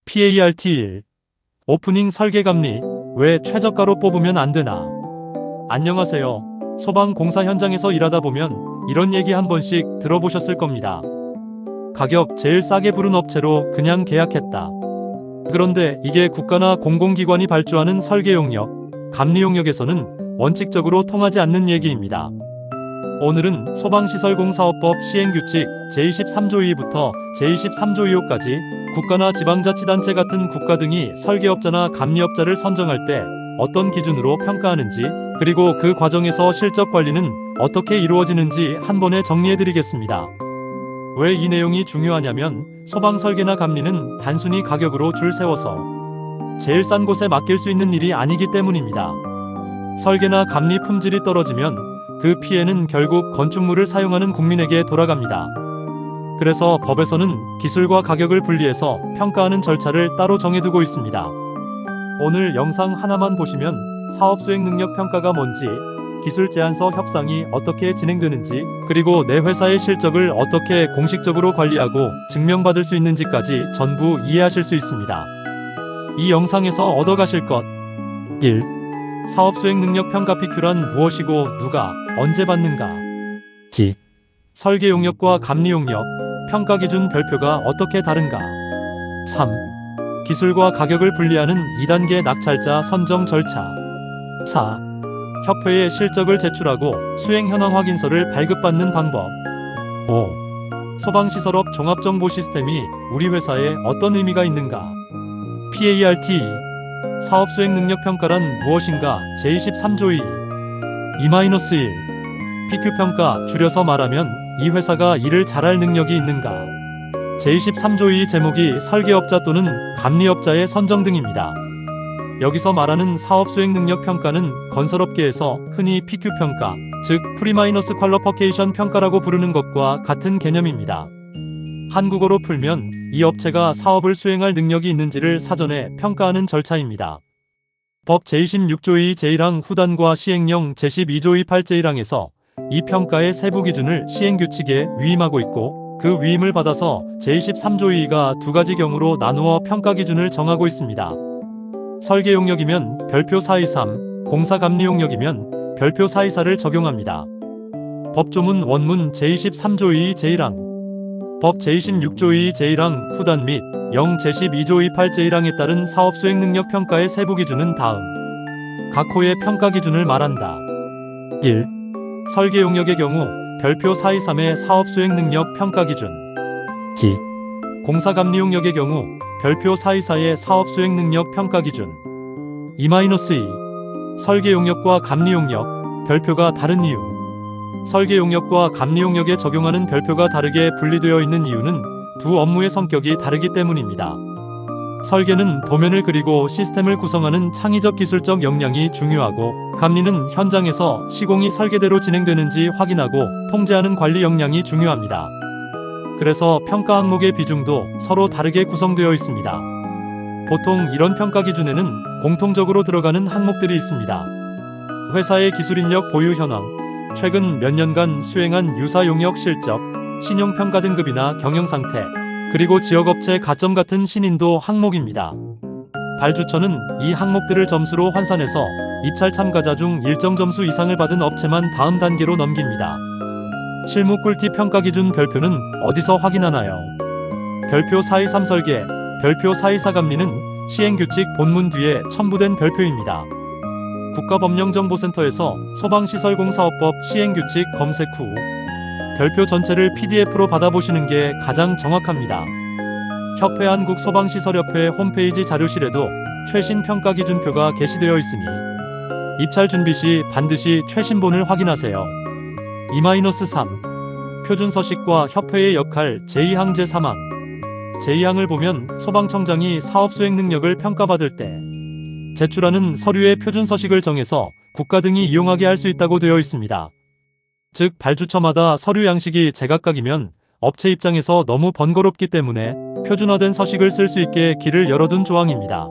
PART1 오프닝 설계감리 왜 최저가로 뽑으면 안 되나? 안녕하세요. 소방공사 현장에서 일하다 보면 이런 얘기 한 번씩 들어보셨을 겁니다. 가격 제일 싸게 부른 업체로 그냥 계약했다. 그런데 이게 국가나 공공기관이 발주하는 설계 용역, 감리 용역에서는 원칙적으로 통하지 않는 얘기입니다. 오늘은 소방시설공사업법 시행규칙 제23조 2부터 제23조 2호까지 국가나 지방자치단체 같은 국가 등이 설계업자나 감리업자를 선정할 때 어떤 기준으로 평가하는지, 그리고 그 과정에서 실적 관리는 어떻게 이루어지는지 한 번에 정리해드리겠습니다. 왜 이 내용이 중요하냐면 소방설계나 감리는 단순히 가격으로 줄 세워서 제일 싼 곳에 맡길 수 있는 일이 아니기 때문입니다. 설계나 감리 품질이 떨어지면 그 피해는 결국 건축물을 사용하는 국민에게 돌아갑니다. 그래서 법에서는 기술과 가격을 분리해서 평가하는 절차를 따로 정해두고 있습니다. 오늘 영상 하나만 보시면 사업 수행 능력 평가가 뭔지, 기술 제안서 협상이 어떻게 진행되는지, 그리고 내 회사의 실적을 어떻게 공식적으로 관리하고 증명받을 수 있는지까지 전부 이해하실 수 있습니다. 이 영상에서 얻어가실 것 1. 사업 수행 능력 평가 PQ란 무엇이고 누가 언제 받는가? 2. 설계 용역과 감리 용역 평가 기준 별표가 어떻게 다른가? 3. 기술과 가격을 분리하는 2단계 낙찰자 선정 절차. 4. 협회에 실적을 제출하고 수행 현황 확인서를 발급받는 방법. 5. 소방시설업 종합정보 시스템이 우리 회사에 어떤 의미가 있는가? PART2. 사업 수행 능력 평가란 무엇인가? 제23조 2. 2-1. PQ 평가 줄여서 말하면 이 회사가 일을 잘할 능력이 있는가? 제23조 2 제목이 설계업자 또는 감리업자의 선정 등입니다. 여기서 말하는 사업 수행 능력 평가는 건설업계에서 흔히 PQ 평가, 즉 프리마이너스 퀄리피케이션 평가라고 부르는 것과 같은 개념입니다. 한국어로 풀면 이 업체가 사업을 수행할 능력이 있는지를 사전에 평가하는 절차입니다. 법 제26조 2 제1항 후단과 시행령 제12조 2 8 제1항에서 이 평가의 세부 기준을 시행규칙에 위임하고 있고, 그 위임을 받아서 제23조 2가 두 가지 경우로 나누어 평가 기준을 정하고 있습니다. 설계 용역이면 별표 423, 공사 감리 용역이면 별표 424를 적용합니다. 법조문 원문 제23조 2 제1항 법 제26조 2 제1항 후단 및 영 제12조 2 8 제1항에 따른 사업 수행 능력 평가의 세부 기준은 다음 각 호의 평가 기준을 말한다. 1. 설계 용역의 경우 별표 423의 사업 수행 능력 평가 기준. 2. 공사 감리 용역의 경우 별표 424의 사업 수행 능력 평가 기준. 2-2. 설계 용역과 감리 용역 별표가 다른 이유. 설계 용역과 감리 용역에 적용하는 별표가 다르게 분리되어 있는 이유는 두 업무의 성격이 다르기 때문입니다. 설계는 도면을 그리고 시스템을 구성하는 창의적 기술적 역량이 중요하고, 감리는 현장에서 시공이 설계대로 진행되는지 확인하고 통제하는 관리 역량이 중요합니다. 그래서 평가 항목의 비중도 서로 다르게 구성되어 있습니다. 보통 이런 평가 기준에는 공통적으로 들어가는 항목들이 있습니다. 회사의 기술인력 보유 현황, 최근 몇 년간 수행한 유사 용역 실적, 신용평가 등급이나 경영상태, 그리고 지역업체 가점 같은 신인도 항목입니다. 발주처는 이 항목들을 점수로 환산해서 입찰 참가자 중 일정 점수 이상을 받은 업체만 다음 단계로 넘깁니다. 실무 꿀팁 평가 기준 별표는 어디서 확인하나요? 별표 423 설계, 별표 424 감리는 시행규칙 본문 뒤에 첨부된 별표입니다. 국가법령정보센터에서 소방시설공사업법 시행규칙 검색 후 별표 전체를 PDF로 받아보시는 게 가장 정확합니다. 협회 한국소방시설협회 홈페이지 자료실에도 최신 평가 기준표가 게시되어 있으니 입찰 준비 시 반드시 최신본을 확인하세요. 2-3. 표준서식과 협회의 역할 제2항 제3항 제2항을 보면 소방청장이 사업 수행 능력을 평가받을 때 제출하는 서류의 표준서식을 정해서 국가 등이 이용하게 할 수 있다고 되어 있습니다. 즉 발주처마다 서류 양식이 제각각이면 업체 입장에서 너무 번거롭기 때문에 표준화된 서식을 쓸 수 있게 길을 열어둔 조항입니다.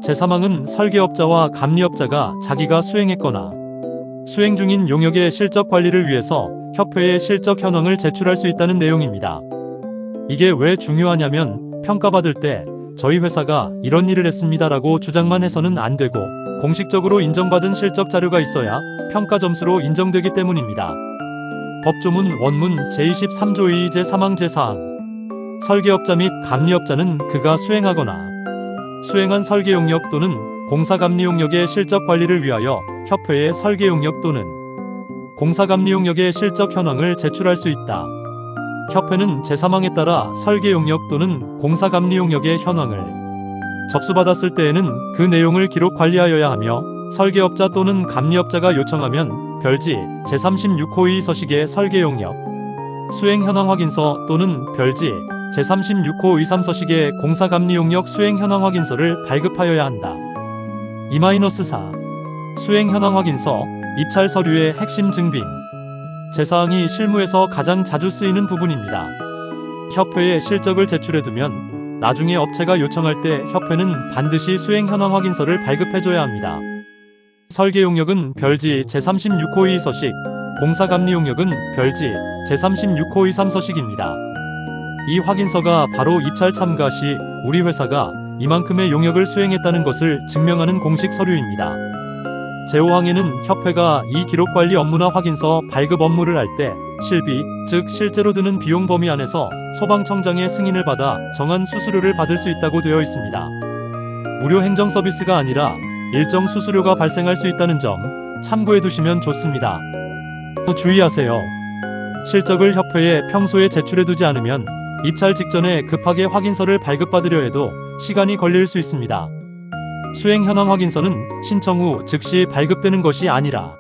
제3항은 설계업자와 감리업자가 자기가 수행했거나 수행 중인 용역의 실적 관리를 위해서 협회에 실적 현황을 제출할 수 있다는 내용입니다. 이게 왜 중요하냐면 평가받을 때 저희 회사가 이런 일을 했습니다라고 주장만 해서는 안 되고 공식적으로 인정받은 실적 자료가 있어야 평가 점수로 인정되기 때문입니다. 법조문 원문 제23조 2 제3항 제4항 설계업자 및 감리업자는 그가 수행하거나 수행한 설계 용역 또는 공사 감리 용역의 실적 관리를 위하여 협회에 설계 용역 또는 공사 감리 용역의 실적 현황을 제출할 수 있다. 협회는 제3항에 따라 설계 용역 또는 공사 감리 용역의 현황을 접수받았을 때에는 그 내용을 기록 관리하여야 하며 설계업자 또는 감리업자가 요청하면 별지 제36호 2 서식의 설계 용역 수행 현황 확인서 또는 별지 제36호 2 3 서식의 공사 감리 용역 수행 현황 확인서를 발급하여야 한다. 2-4 수행 현황 확인서 입찰 서류의 핵심 증빙 제4항이 실무에서 가장 자주 쓰이는 부분입니다. 협회에 실적을 제출해두면 나중에 업체가 요청할 때 협회는 반드시 수행 현황 확인서를 발급해줘야 합니다. 설계 용역은 별지 제36호 2 서식, 공사 감리 용역은 별지 제36호 2 3 서식입니다. 이 확인서가 바로 입찰 참가 시 우리 회사가 이만큼의 용역을 수행했다는 것을 증명하는 공식 서류입니다. 제5항에는 협회가 이 기록관리 업무나 확인서 발급 업무를 할 때 실비, 즉 실제로 드는 비용 범위 안에서 소방청장의 승인을 받아 정한 수수료를 받을 수 있다고 되어 있습니다. 무료 행정 서비스가 아니라 일정 수수료가 발생할 수 있다는 점 참고해 두시면 좋습니다. 주의하세요. 실적을 협회에 평소에 제출해 두지 않으면 입찰 직전에 급하게 확인서를 발급받으려 해도 시간이 걸릴 수 있습니다. 수행 현황 확인서는 신청 후 즉시 발급되는 것이 아니라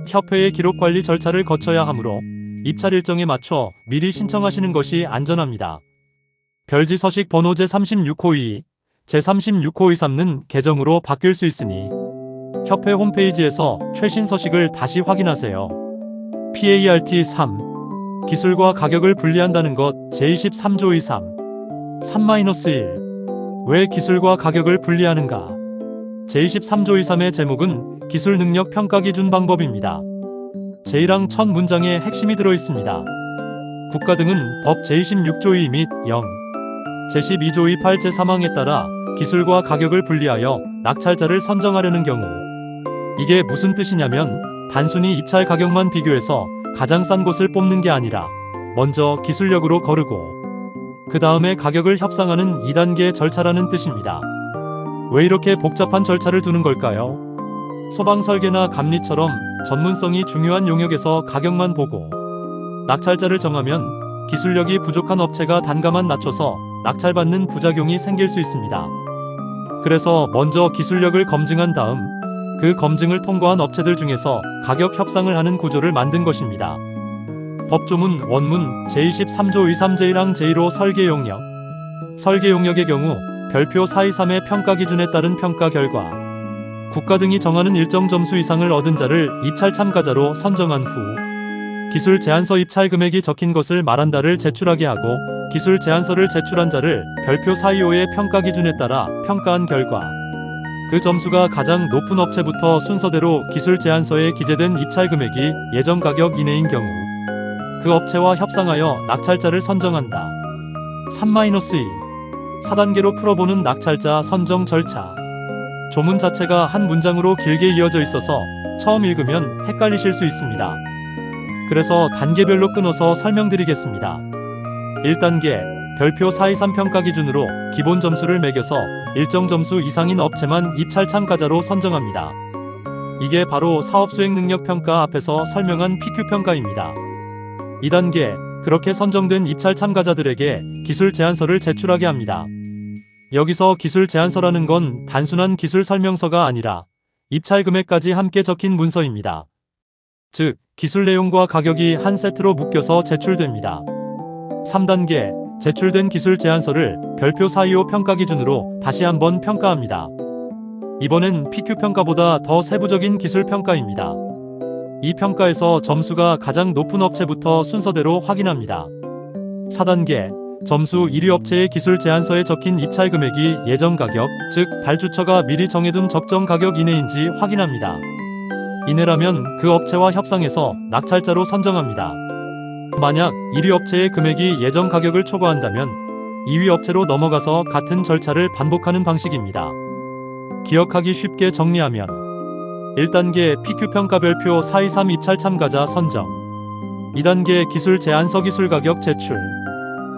협회의 기록 관리 절차를 거쳐야 하므로 입찰 일정에 맞춰 미리 신청하시는 것이 안전합니다. 별지 서식 번호 제36호 2, 제36호 2 3는 개정으로 바뀔 수 있으니 협회 홈페이지에서 최신 서식을 다시 확인하세요. PART 3. 기술과 가격을 분리한다는 것 제23조 23. 3-1. 왜 기술과 가격을 분리하는가? 제23조 23의 제목은 기술 능력 평가 기준 방법입니다. 제1항 첫 문장에 핵심이 들어있습니다. 국가 등은 법 제26조 2 및 0, 제12조 28 제3항에 따라 기술과 가격을 분리하여 낙찰자를 선정하려는 경우 이게 무슨 뜻이냐면 단순히 입찰 가격만 비교해서 가장 싼 곳을 뽑는 게 아니라 먼저 기술력으로 거르고 그 다음에 가격을 협상하는 2단계 절차라는 뜻입니다. 왜 이렇게 복잡한 절차를 두는 걸까요? 소방 설계나 감리처럼 전문성이 중요한 용역에서 가격만 보고 낙찰자를 정하면 기술력이 부족한 업체가 단가만 낮춰서 낙찰받는 부작용이 생길 수 있습니다. 그래서 먼저 기술력을 검증한 다음 그 검증을 통과한 업체들 중에서 가격 협상을 하는 구조를 만든 것입니다. 법조문 원문 제23조 23 제1항 제1호 설계 용역 설계 용역의 경우 별표 423의 평가 기준에 따른 평가 결과 국가 등이 정하는 일정 점수 이상을 얻은 자를 입찰 참가자로 선정한 후 기술 제안서 입찰 금액이 적힌 것을 말한다를 제출하게 하고 기술 제안서를 제출한 자를 별표 425의 평가 기준에 따라 평가한 결과 그 점수가 가장 높은 업체부터 순서대로 기술 제안서에 기재된 입찰 금액이 예정 가격 이내인 경우 그 업체와 협상하여 낙찰자를 선정한다. 3-2 4단계로 풀어보는 낙찰자 선정 절차. 조문 자체가 한 문장으로 길게 이어져 있어서 처음 읽으면 헷갈리실 수 있습니다. 그래서 단계별로 끊어서 설명드리겠습니다. 1단계 별표 423 평가 기준으로 기본 점수를 매겨서 일정 점수 이상인 업체만 입찰 참가자로 선정합니다. 이게 바로 사업수행 능력 평가 앞에서 설명한 PQ평가입니다. 2단계 그렇게 선정된 입찰 참가자들에게 기술 제안서를 제출하게 합니다. 여기서 기술 제안서라는 건 단순한 기술 설명서가 아니라 입찰 금액까지 함께 적힌 문서입니다. 즉, 기술 내용과 가격이 한 세트로 묶여서 제출됩니다. 3단계 제출된 기술 제안서를 별표 425 평가 기준으로 다시 한번 평가합니다. 이번엔 PQ평가보다 더 세부적인 기술평가입니다. 이 평가에서 점수가 가장 높은 업체부터 순서대로 확인합니다. 4단계 점수 1위 업체의 기술 제안서에 적힌 입찰 금액이 예정 가격, 즉 발주처가 미리 정해둔 적정 가격 이내인지 확인합니다. 이내라면 그 업체와 협상해서 낙찰자로 선정합니다. 만약 1위 업체의 금액이 예정 가격을 초과한다면 2위 업체로 넘어가서 같은 절차를 반복하는 방식입니다. 기억하기 쉽게 정리하면 1단계 PQ평가별표 423 입찰 참가자 선정, 2단계 기술 제안서 기술 가격 제출,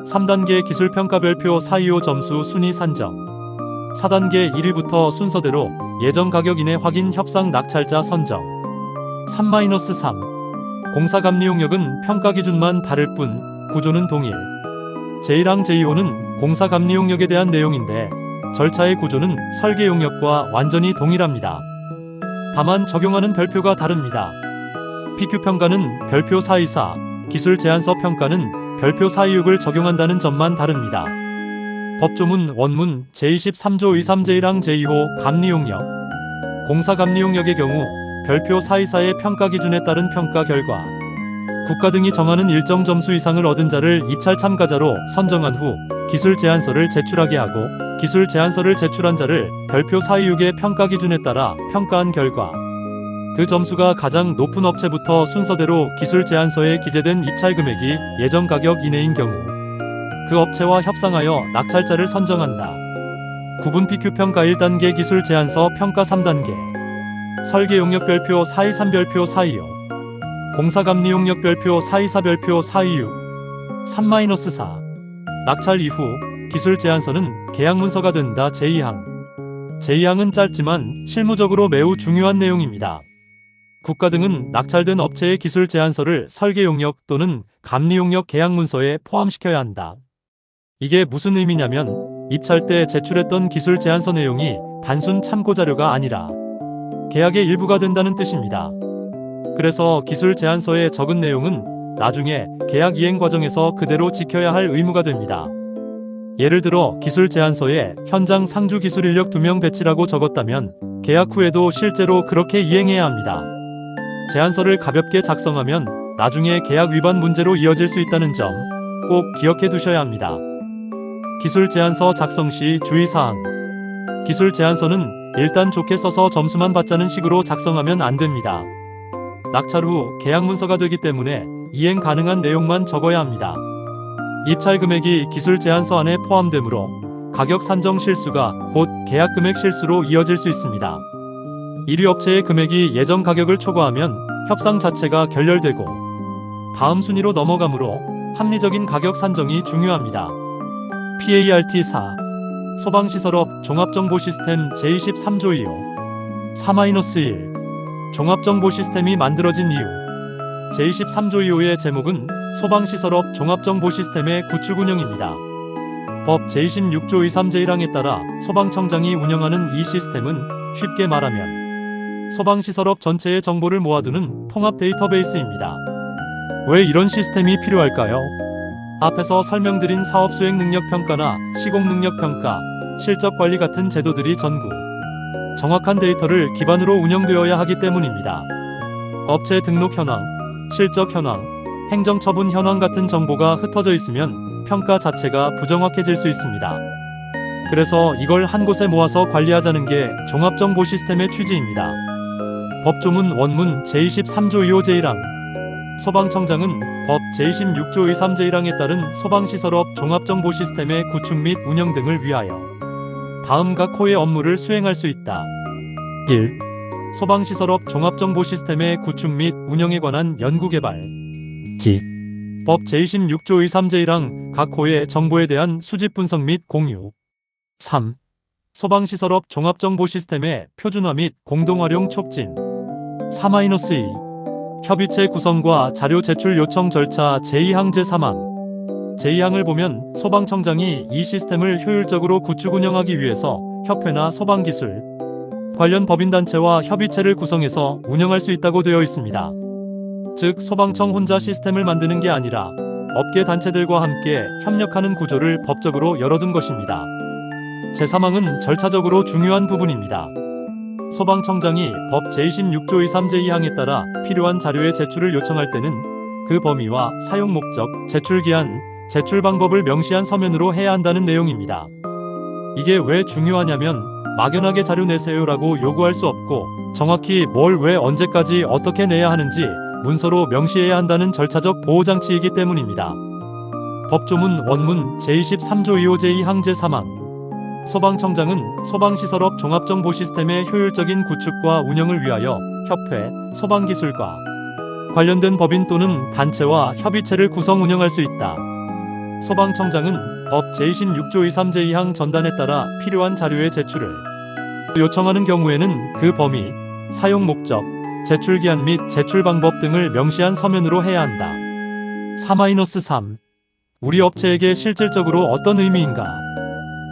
3단계 기술평가별표 425 점수 순위 산정, 4단계 1위부터 순서대로 예정 가격 이내 확인 협상 낙찰자 선정. 3-3 공사 감리용역은 평가 기준만 다를 뿐 구조는 동일. 제1항 제2호는 공사 감리용역에 대한 내용인데 절차의 구조는 설계 용역과 완전히 동일합니다. 다만 적용하는 별표가 다릅니다. PQ평가는 별표 424, 기술 제안서 평가는 별표 426을 적용한다는 점만 다릅니다. 법조문 원문 제23조 23 제1항 제2호 감리용역. 공사 감리용역의 경우 별표 424의 평가 기준에 따른 평가 결과 국가 등이 정하는 일정 점수 이상을 얻은 자를 입찰 참가자로 선정한 후 기술 제안서를 제출하게 하고 기술 제안서를 제출한 자를 별표 426의 평가 기준에 따라 평가한 결과 그 점수가 가장 높은 업체부터 순서대로 기술 제안서에 기재된 입찰 금액이 예정 가격 이내인 경우 그 업체와 협상하여 낙찰자를 선정한다. 구분 PQ평가 1단계 기술 제안서 평가 3단계 설계 용역 별표 423 별표 425 공사 감리 용역 별표 424 별표 426 3-4 낙찰 이후 기술 제안서는 계약 문서가 된다. 제2항 제2항은 짧지만 실무적으로 매우 중요한 내용입니다. 국가 등은 낙찰된 업체의 기술 제안서를 설계 용역 또는 감리 용역 계약 문서에 포함시켜야 한다. 이게 무슨 의미냐면 입찰 때 제출했던 기술 제안서 내용이 단순 참고 자료가 아니라 계약의 일부가 된다는 뜻입니다. 그래서 기술 제안서에 적은 내용은 나중에 계약 이행 과정에서 그대로 지켜야 할 의무가 됩니다. 예를 들어 기술 제안서에 현장 상주 기술 인력 2명 배치라고 적었다면 계약 후에도 실제로 그렇게 이행해야 합니다. 제안서를 가볍게 작성하면 나중에 계약 위반 문제로 이어질 수 있다는 점 꼭 기억해 두셔야 합니다. 기술 제안서 작성 시 주의사항. 기술 제안서는 일단 좋게 써서 점수만 받자는 식으로 작성하면 안 됩니다. 낙찰 후 계약 문서가 되기 때문에 이행 가능한 내용만 적어야 합니다. 입찰 금액이 기술 제안서 안에 포함되므로 가격 산정 실수가 곧 계약 금액 실수로 이어질 수 있습니다. 1위 업체의 금액이 예정 가격을 초과하면 협상 자체가 결렬되고 다음 순위로 넘어가므로 합리적인 가격 산정이 중요합니다. PART 4 소방시설업 종합정보시스템 제23조 2호 4-1 종합정보시스템이 만들어진 이유. 제23조 2호의 제목은 소방시설업 종합정보시스템의 구축 운영입니다. 법 제26조 23 제1항에 따라 소방청장이 운영하는 이 시스템은 쉽게 말하면 소방시설업 전체의 정보를 모아두는 통합 데이터베이스입니다. 왜 이런 시스템이 필요할까요? 앞에서 설명드린 사업 수행 능력 평가나 시공 능력 평가, 실적 관리 같은 제도들이 전부 정확한 데이터를 기반으로 운영되어야 하기 때문입니다. 업체 등록 현황, 실적 현황, 행정처분 현황 같은 정보가 흩어져 있으면 평가 자체가 부정확해질 수 있습니다. 그래서 이걸 한 곳에 모아서 관리하자는 게 종합정보 시스템의 취지입니다. 법조문 원문 제23조 2호 제1항. 소방청장은 법 제26조 23 제1항에 따른 소방시설업 종합정보 시스템의 구축 및 운영 등을 위하여 다음과 호의 업무를 수행할 수 있다. 1. 소방시설업 종합정보 시스템의 구축 및 운영에 관한 연구개발. 2. 법 제26조 23 제1항 각 호의 정보에 대한 수집 분석 및 공유. 3. 소방시설업 종합정보 시스템의 표준화 및 공동활용 촉진. 3-2 협의체 구성과 자료 제출 요청 절차 제2항 제3항. 제2항을 보면 소방청장이 이 시스템을 효율적으로 구축 운영하기 위해서 협회나 소방기술 관련 법인단체와 협의체를 구성해서 운영할 수 있다고 되어 있습니다. 즉 소방청 혼자 시스템을 만드는 게 아니라 업계 단체들과 함께 협력하는 구조를 법적으로 열어둔 것입니다. 제3항은 절차적으로 중요한 부분입니다. 소방청장이 법 제26조 23 제2항에 따라 필요한 자료의 제출을 요청할 때는 그 범위와 사용 목적, 제출 기한, 제출 방법을 명시한 서면으로 해야 한다는 내용입니다. 이게 왜 중요하냐면 막연하게 자료 내세요라고 요구할 수 없고 정확히 뭘 왜 언제까지 어떻게 내야 하는지 문서로 명시해야 한다는 절차적 보호장치이기 때문입니다. 법조문 원문 제23조 2호 제2항 제3항 소방청장은 소방시설업 종합정보시스템의 효율적인 구축과 운영을 위하여 협회, 소방기술과 관련된 법인 또는 단체와 협의체를 구성 운영할 수 있다. 소방청장은 법 제26조 23 제2항 전단에 따라 필요한 자료의 제출을 요청하는 경우에는 그 범위, 사용 목적, 제출 기한 및 제출 방법 등을 명시한 서면으로 해야 한다. 4-3. 우리 업체에게 실질적으로 어떤 의미인가?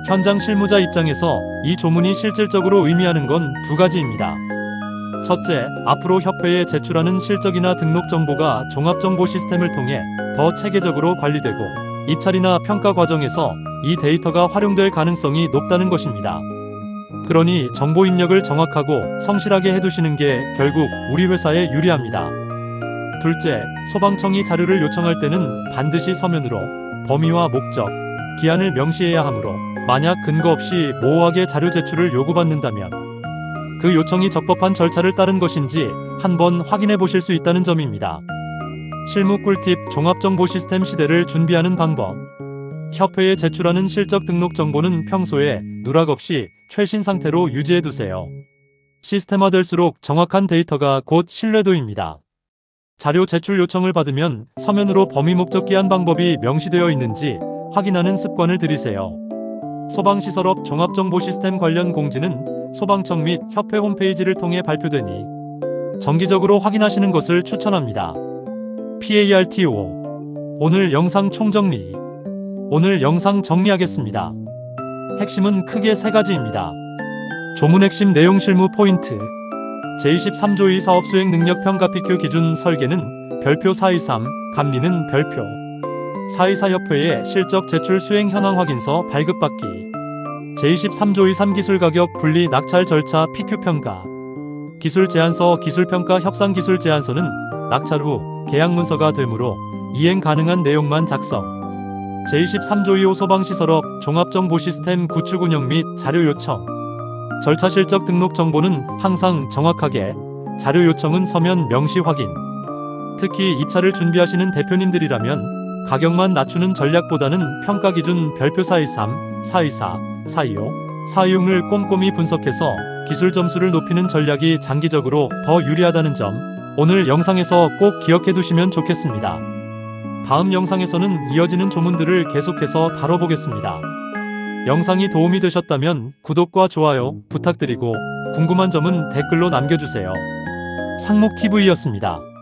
현장 실무자 입장에서 이 조문이 실질적으로 의미하는 건 두 가지입니다. 첫째, 앞으로 협회에 제출하는 실적이나 등록 정보가 종합정보 시스템을 통해 더 체계적으로 관리되고 입찰이나 평가 과정에서 이 데이터가 활용될 가능성이 높다는 것입니다. 그러니 정보 입력을 정확하고 성실하게 해두시는 게 결국 우리 회사에 유리합니다. 둘째, 소방청이 자료를 요청할 때는 반드시 서면으로 범위와 목적, 기한을 명시해야 하므로 만약 근거 없이 모호하게 자료 제출을 요구받는다면 그 요청이 적법한 절차를 따른 것인지 한번 확인해 보실 수 있다는 점입니다. 실무 꿀팁 종합정보 시스템 시대를 준비하는 방법. 협회에 제출하는 실적 등록 정보는 평소에 누락 없이 최신 상태로 유지해 두세요. 시스템화될수록 정확한 데이터가 곧 신뢰도입니다. 자료 제출 요청을 받으면 서면으로 범위 목적 기한 방법이 명시되어 있는지 확인하는 습관을 들이세요. 소방시설업 종합정보시스템 관련 공지는 소방청 및 협회 홈페이지를 통해 발표되니 정기적으로 확인하시는 것을 추천합니다. PARTO 오늘 영상 총정리. 오늘 영상 정리하겠습니다. 핵심은 크게 세 가지입니다. 조문 핵심 내용 실무 포인트. 제23조 2 사업 수행 능력 평가 PQ 기준 설계는 별표 423, 감리는 별표 424 협회의 실적 제출 수행 현황 확인서 발급받기. 제23조 2 3 기술 가격 분리 낙찰 절차 PQ 평가. 기술 제안서 기술 평가 협상 기술 제안서는 낙찰 후 계약 문서가 되므로 이행 가능한 내용만 작성. 제23조 2호 소방시설업 종합정보시스템 구축 운영 및 자료 요청. 절차 실적 등록 정보는 항상 정확하게, 자료 요청은 서면 명시 확인. 특히 입찰을 준비하시는 대표님들이라면 가격만 낮추는 전략보다는 평가 기준 별표 423, 424, 425, 426을 꼼꼼히 분석해서 기술 점수를 높이는 전략이 장기적으로 더 유리하다는 점, 오늘 영상에서 꼭 기억해 두시면 좋겠습니다. 다음 영상에서는 이어지는 조문들을 계속해서 다뤄보겠습니다. 영상이 도움이 되셨다면 구독과 좋아요 부탁드리고 궁금한 점은 댓글로 남겨주세요. 상목TV였습니다.